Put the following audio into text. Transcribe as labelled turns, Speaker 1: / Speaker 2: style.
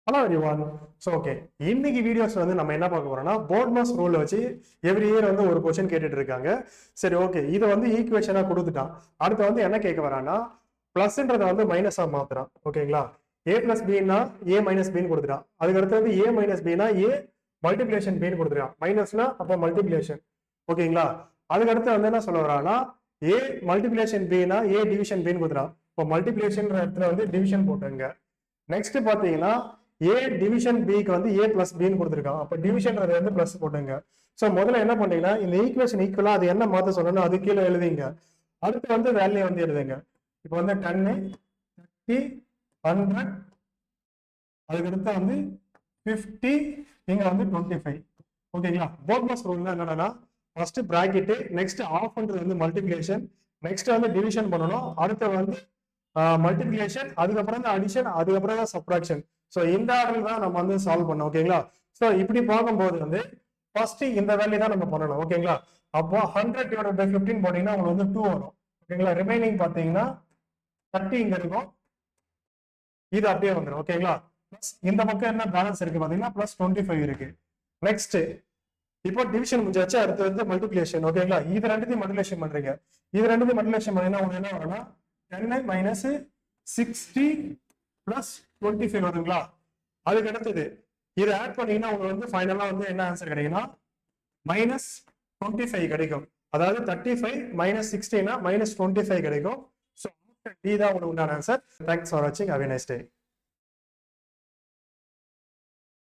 Speaker 1: Hello everyone. So okay, இன்னைக்கு videos வந்து நம்ம என்ன பார்க்க போறோம்னா போர்ட் மாஸ் ரூல் வச்சு எவ்ரி இயர் வந்து ஒரு கொஸ்டின் கேட்டுட்டு இருக்காங்க. சரி ஓகே, இதை வந்து ஈக்குவேஷனா கொடுத்துட்டான். அடுத்து வந்து என்ன கேட்க வரான்னா பிளஸ்ன்றதை வந்து மைனஸா மாத்துறான். ஓகேங்களா, ஏ பிளஸ் பின்னா ஏ மைனஸ் பின்னு கொடுத்துட்டான். அதுக்கு அடுத்து வந்து ஏ மைனஸ் பின்னா ஏ மல்டிபிளேஷன் பின்னு கொடுத்துட்டான். மைனஸ்னா அப்போ மல்டிபிளேஷன். ஓகேங்களா, அதுக்கு அடுத்து வந்து என்ன சொல்ல வரான்னா ஏ மல்டிபிளேஷன் பின்னா ஏ டிவிஷன் பின்னு கொடுத்துட்டான். இப்போ மல்டிபிளேஷன் இடத்துல வந்து டிவிஷன் போட்டுங்க. நெக்ஸ்ட் பாத்தீங்கன்னா ஏ டிவிஷன் பிக்கு வந்து ஏ பிளஸ் பின்னு கொடுத்துருக்கான். அப்போ டிவிஷன் வந்து பிளஸ் போட்டுங்க. ஸோ முதல்ல என்ன பண்ணீங்கன்னா இந்த ஈக்குவேஷன் ஈக்குவலா அது என்ன மாத்த சொல்லணும் அது கீழே எழுதிங்க. அடுத்து வந்து வேல்யூ வந்து எழுதுங்க. இப்போ வந்து 10 30 100 அதுக்கடுத்து வந்து 50 இங்க வந்து 25. ஓகேங்களா, போர்ட் மாஸ் ரூல் என்னன்னா ஃபர்ஸ்ட் பிராக்கெட், நெக்ஸ்ட் ஆஃப்ன்றது வந்து மல்டிபிளேஷன், நெக்ஸ்ட் வந்து டிவிஷன் பண்ணணும், அடுத்து வந்து மல்டிபிளேஷன், அதுக்கப்புறம் தான் அடிஷன், அதுக்கப்புறம் தான் சப்ட்ராக்ஷன். ஸோ இந்த ஆர்டர் தான் நம்ம வந்து சால்வ் பண்ணோம். ஓகேங்களா, ஸோ இப்படி பார்க்கும்போது வந்து ஃபர்ஸ்ட் இந்த வேல்யூ தான் நம்ம பண்ணணும். ஓகேங்களா, அப்போ 100 டிவைடட் பை 15 போட்டீங்கன்னா உங்களுக்கு வந்து 2 வரும். ஓகேங்களா, ரிமைனிங் பார்த்தீங்கன்னா 30 இங்க இருக்கும், இது அப்படியே வந்துடும். ஓகேங்களா, இந்த பக்கம் என்ன பேலன்ஸ் இருக்கு பார்த்தீங்கன்னா பிளஸ் 25 இருக்கு. நெக்ஸ்ட் இப்போ டிவிஷன் முடிஞ்சாச்சு, அடுத்து வந்து மல்டிபிளேஷன். ஓகேங்களா, இது ரெண்டுத்தையும் மல்டிபிளேஷன் பண்றீங்க. இது ரெண்டுத்தையும் மல்டிபிளேஷன் பண்ணீங்கன்னா உங்களுக்கு என்ன வரும்னா 10 மைனஸ் 60 பிளஸ் 25 வருங்களா. அதுக்கு அடுத்தது இதை ஆட் பண்ணீங்கன்னா உங்களுக்கு வந்து ஃபைனலா வந்து என்ன ஆன்சர் கிடைக்குன்னா மைனஸ் 25 கிடைக்கும். அதாவது 35 மைனஸ் 60 மைனஸ் 25 கிடைக்கும். ஸோ டி தான் உங்களுக்கு உண்டான ஆன்சர். தேங்க்ஸ் ஃபார் வாட்சிங். Have a nice day.